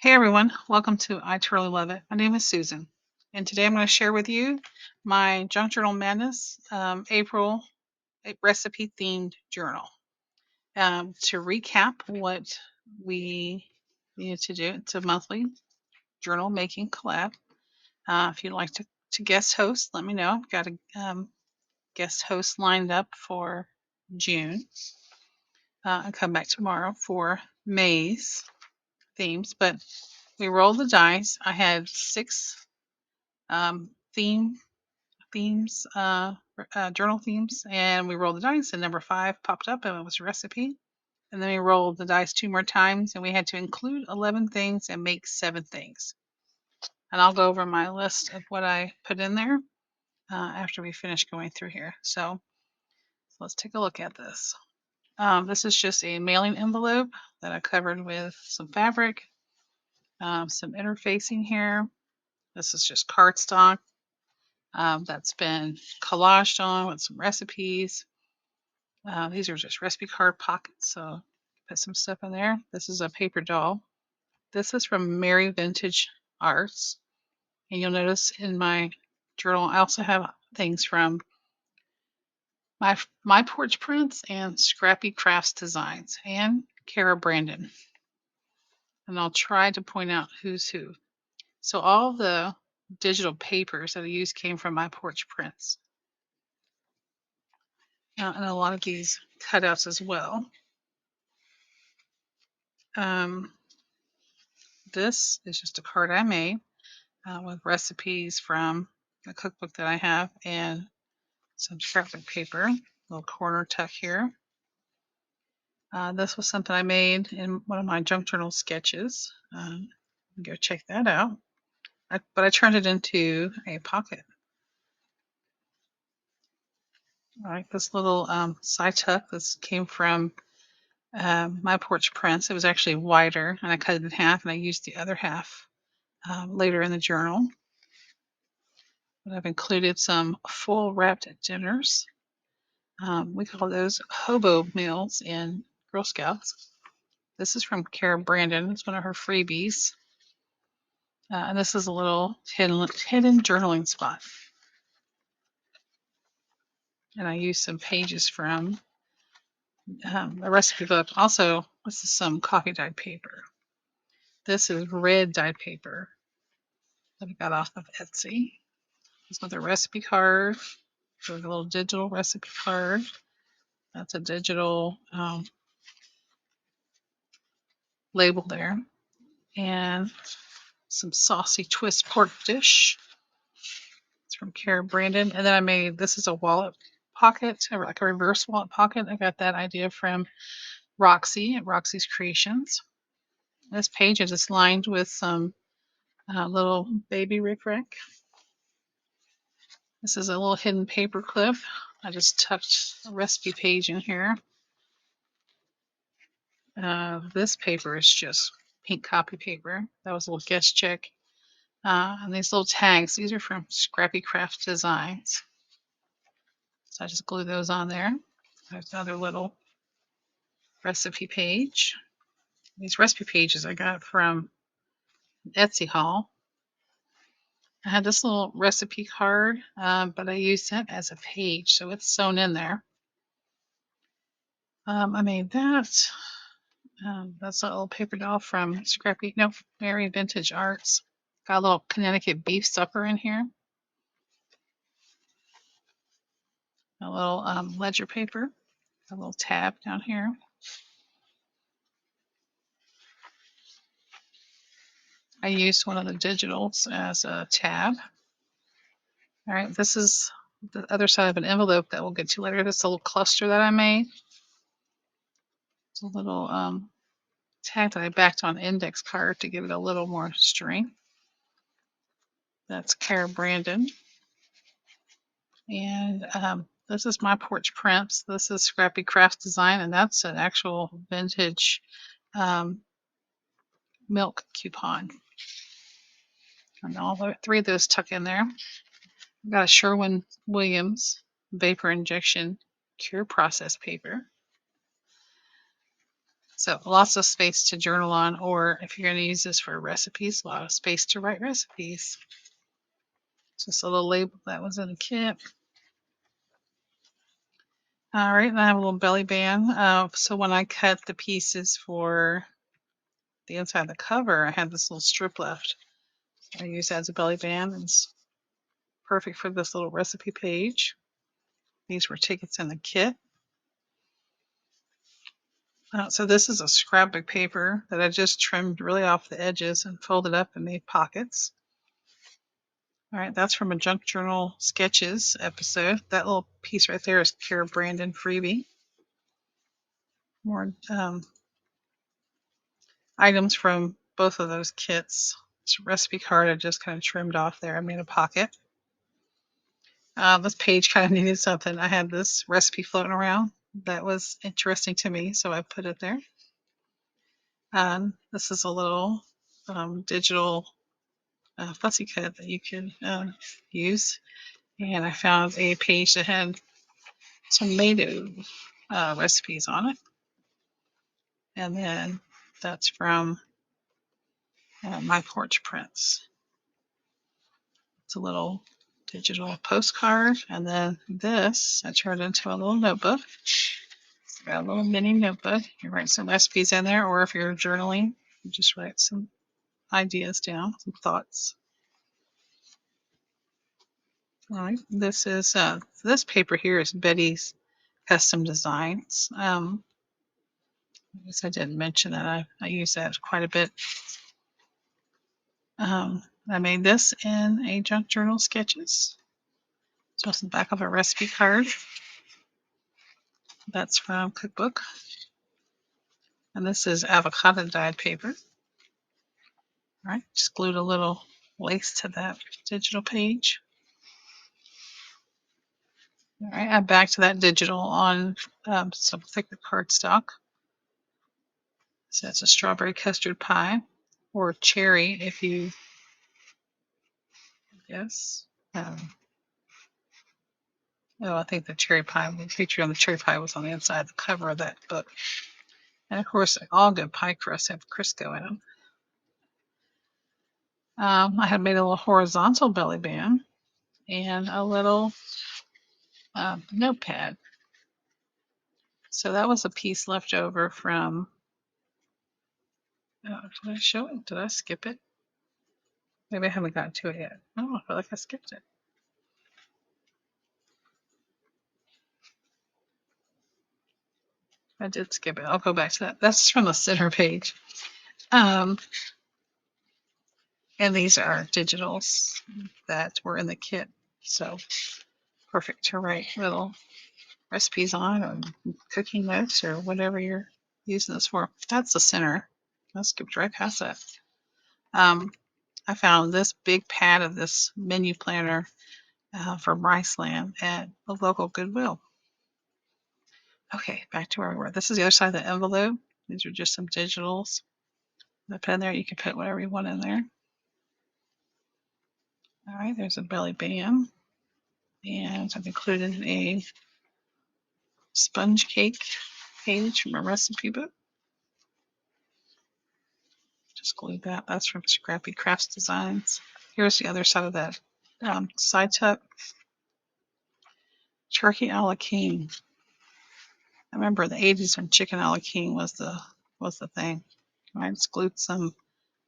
Hey everyone, welcome to I Truly Love It. My name is Susan, and today I'm going to share with you my Junk Journal Madness April recipe themed journal. To recap what we needed to do, it's a monthly journal making collab. If you'd like to guest host, let me know. I've got a guest host lined up for June. I'll come back tomorrow for May's themes, but we rolled the dice. I had six um, themes, journal themes, and we rolled the dice, and number 5 popped up, and it was recipe. And then we rolled the dice 2 more times, and we had to include 11 things and make 7 things. And I'll go over my list of what I put in there after we finish going through here. So let's take a look at this. This is just a mailing envelope that I covered with some fabric, some interfacing here. This is just cardstock that's been collaged on with some recipes. These are just recipe card pockets, so put some stuff in there. This is a paper doll. This is from Merry Vintage Arts, and you'll notice in my journal I also have things from my Porch Prints and Scrappy Crafts Designs and Kara Brandon. And I'll try to point out who's who. So all the digital papers that I used came from my Porch Prints. And a lot of these cutouts as well. This is just a card I made with recipes from a cookbook that I have and some scrapbook paper, little corner tuck here. This was something I made in one of my junk journal sketches. Go check that out. But I turned it into a pocket. All right, this little side tuck. This came from my Porch Prints. It was actually wider, and I cut it in half, and I used the other half later in the journal. But I've included some full wrapped dinners. We call those hobo meals in Girl Scouts. This is from Kara Brandon. It's one of her freebies. And this is a little hidden journaling spot. And I used some pages from a recipe book. Also, this is some coffee dyed paper. This is red dyed paper that I got off of Etsy. This with a recipe card. So a little digital recipe card. That's a digital label there. And some saucy twist pork dish. It's from Kara Brandon. And then I made, this is a wallet pocket, like a reverse wallet pocket. I got that idea from Roxy at Roxy's Creations. This page is just lined with some little baby Rick Rack. This is a little hidden paper clip. I just tucked a recipe page in here. This paper is just pink copy paper. That was a little guest check. And these little tags, these are from Scrappy Craft Designs. So I just glue those on there. There's another little recipe page. These recipe pages I got from Etsy haul. I had this little recipe card, but I used it as a page, so it's sewn in there. I made that. That's a little paper doll from Merry Vintage Arts. Got a little Connecticut beef supper in here. A little ledger paper. A little tab down here. I used one of the digitals as a tab. All right, this is the other side of an envelope that we'll get to later. This is a little cluster that I made. It's a little tag that I backed on index card to give it a little more strength. That's Kara Brandon. And this is my Porch Prints. This is Scrappy Crafts Design, and that's an actual vintage milk coupon. And all 3 of those tuck in there. I've got a Sherwin-Williams vapor injection cure process paper. So lots of space to journal on, or if you're going to use this for recipes, a lot of space to write recipes. Just a little label that was in the kit. All right, and I have a little belly band. So when I cut the pieces for the inside of the cover, I had this little strip left. I use that as a belly band. It's perfect for this little recipe page. These were tickets in the kit. So this is a scrapbook paper that I just trimmed really off the edges and folded up and made pockets. All right, that's from a Junk Journal Sketches episode. That little piece right there is pure Brandon freebie. More items from both of those kits. It's a recipe card I just kind of trimmed off there. I made a pocket. This page kind of needed something. I had this recipe floating around that was interesting to me, so I put it there. And this is a little digital fussy cut that you can use. And I found a page that had tomato recipes on it. And then that's from My Porch Prints. It's a little digital postcard. And then this I turned into a little notebook. Got a little mini notebook. You write some recipes in there, or if you're journaling, you just write some ideas down, some thoughts. All right, this is this paper here is Betty's Custom Designs. I guess I didn't mention that I use that quite a bit. I made this in a Junk Journal Sketches. So it's the back of a recipe card. That's from Cookbook. And this is avocado dyed paper. All right, just glued a little lace to that digital page. All right, I'm back to that digital on some thicker cardstock. So that's a strawberry custard pie, or cherry if you, yes. Oh, I think the cherry pie, the picture on the cherry pie was on the inside of the cover of that book. And of course, all good pie crusts have Crisco in them. I had made a little horizontal belly band and a little notepad. So that was a piece left over from, did I show it? Did I skip it? Maybe I haven't gotten to it yet. Oh, I feel like I skipped it. I did skip it. I'll go back to that. That's from the center page. And these are digitals that were in the kit. So perfect to write little recipes on, or cooking notes, or whatever you're using this for. That's the center. I skipped right past that. I found this big pad of this menu planner from Riceland at a local Goodwill. Okay, back to where we were. This is the other side of the envelope. These are just some digitals. I put in there. You can put whatever you want in there. All right, there's a belly band. And I've included a sponge cake page from a recipe book. Just glued that. That's from Scrappy Crafts Designs. Here's the other side of that side tuck. Turkey a la king. I remember in the 80s when chicken a la king was the thing. I just glued some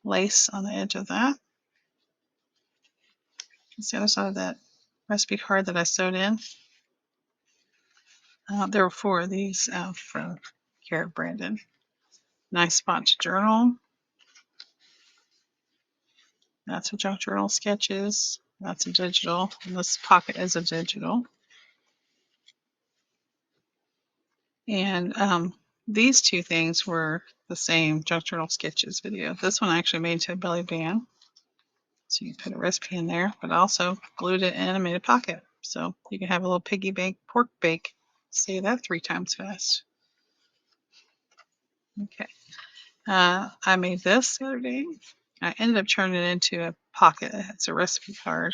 lace on the edge of that. That's the other side of that recipe card that I sewed in. There were 4 of these from Garrett Brandon. Nice spot to journal. That's a Junk Journal Sketches. That's a digital. And this pocket is a digital. And these 2 things were the same Junk Journal Sketches video. This one I actually made into a belly band. So you put a recipe in there, but also glued it in and made a pocket. So you can have a little piggy bank pork bake. Say that 3 times fast. Okay. I made this the other day. I ended up turning it into a pocket. It's a recipe card.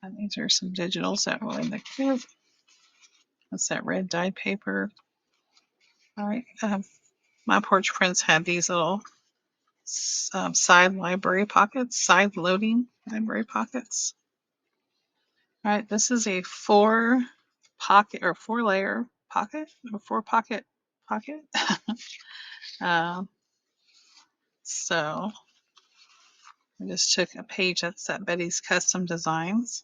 And these are some digitals that were in the kit. That's that red dyed paper. All right. My porch prints had these little side library pockets, side loading library pockets. All right. This is a 4-layer pocket or 4-pocket pocket. So I just took a page that's at Betty's Custom Designs.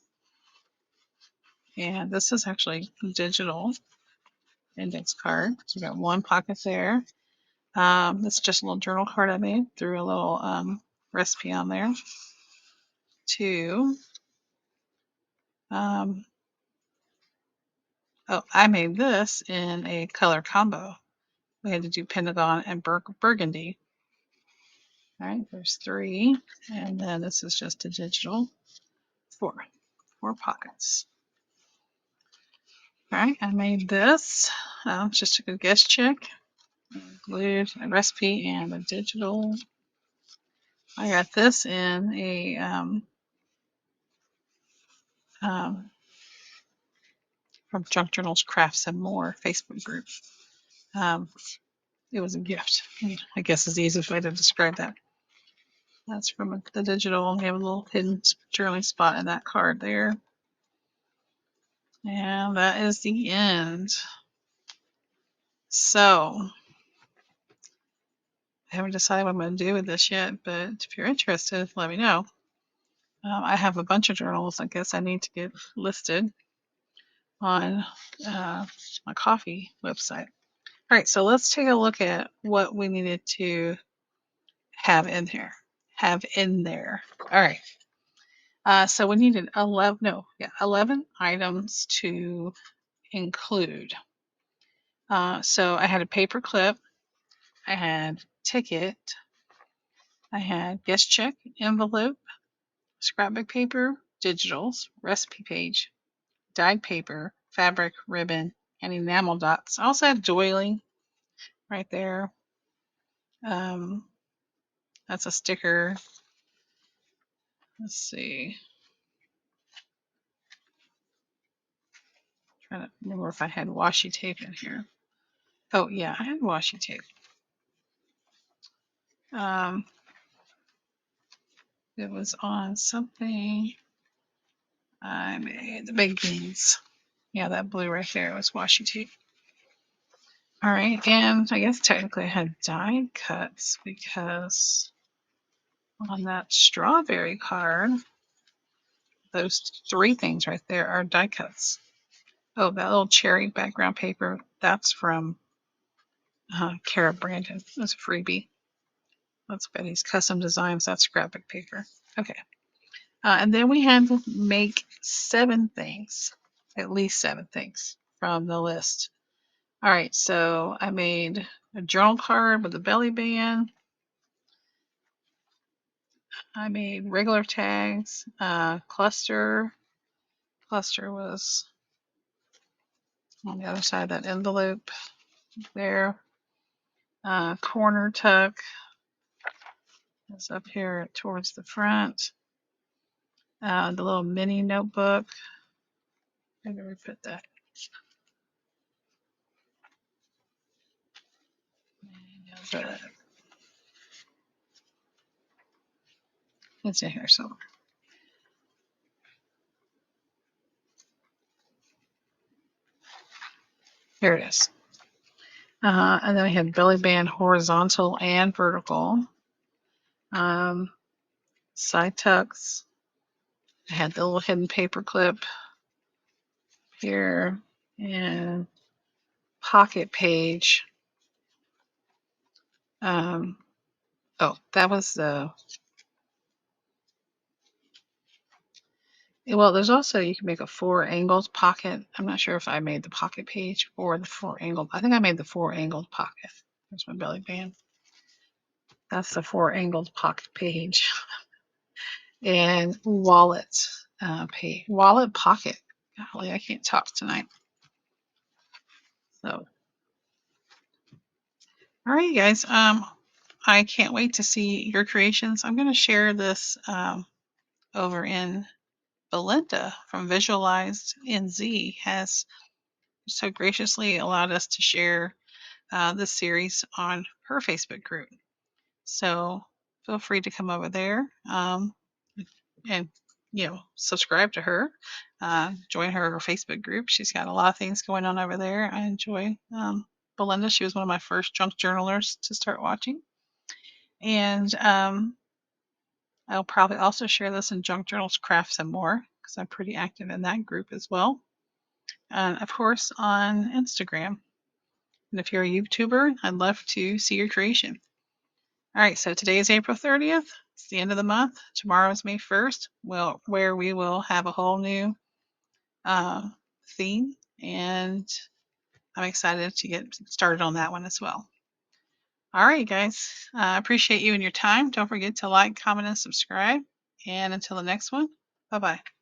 And this is actually digital index card. So we got 1 pocket there. This is just a little journal card I made. Threw a little recipe on there. 2. Oh, I made this in a color combo. We had to do Pentagon and Burgundy. All right, there's 3. And then this is just a digital 4 pockets. All right, I made this. Just took a guess check. Glued a recipe and a digital. I got this in a from Junk Journals Crafts and More Facebook group. It was a gift, I guess is the easiest way to describe that. That's from the digital. We have a little hidden journaling spot in that card there. And that is the end. So I haven't decided what I'm going to do with this yet, but if you're interested, let me know. I have a bunch of journals I guess I need to get listed on my coffee website. All right, so let's take a look at what we needed to have in here. All right. So we needed 11 items to include. So I had a paper clip, I had ticket, I had guest check, envelope, scrapbook paper, digitals, recipe page, dyed paper, fabric, ribbon, and enamel dots. I also had doily right there. That's a sticker. Let's see. Trying to remember if I had washi tape in here. Oh yeah, I had washi tape. It was on something I made, the baked beans. Yeah, that blue right there was washi tape. All right, and I guess technically I had die cuts because on that strawberry card, those 3 things right there are die cuts. Oh, that little cherry background paper, that's from Kara Brandon. That's a freebie. That's Betty's Custom Designs. That's scrapbook paper. Okay. And then we had to make 7 things, at least 7 things from the list. All right, so I made a journal card with a belly band. I made regular tags, cluster. Cluster was on the other side of that envelope there. Corner tuck is up here towards the front. The little mini notebook. Where did we put that? It's in here somewhere. Here it is. And then we have belly band horizontal and vertical. Side tucks. I had the little hidden paper clip here and pocket page. That was the. Well, there's also, you can make a 4 angled pocket. I'm not sure if I made the pocket page or the 4 angled. I think I made the 4 angled pocket. There's my belly band. That's the 4 angled pocket page. And wallet page. Wallet pocket. Golly, I can't talk tonight. So, all right, you guys. I can't wait to see your creations. I'm going to share this over in Belinda from Visualized NZ has so graciously allowed us to share this series on her Facebook group. So feel free to come over there and subscribe to her. Join her Facebook group. She's got a lot of things going on over there. I enjoy Belinda. She was one of my first junk journalers to start watching. And I'll probably also share this in Junk Journals Crafts and More because I'm pretty active in that group as well. And of course on Instagram. And if you're a YouTuber, I'd love to see your creation. All right, so today is April 30th. It's the end of the month. Tomorrow is May 1st, where we will have a whole new theme, and I'm excited to get started on that one as well. All right, guys. I appreciate you and your time. Don't forget to like, comment, and subscribe. And until the next one, bye-bye.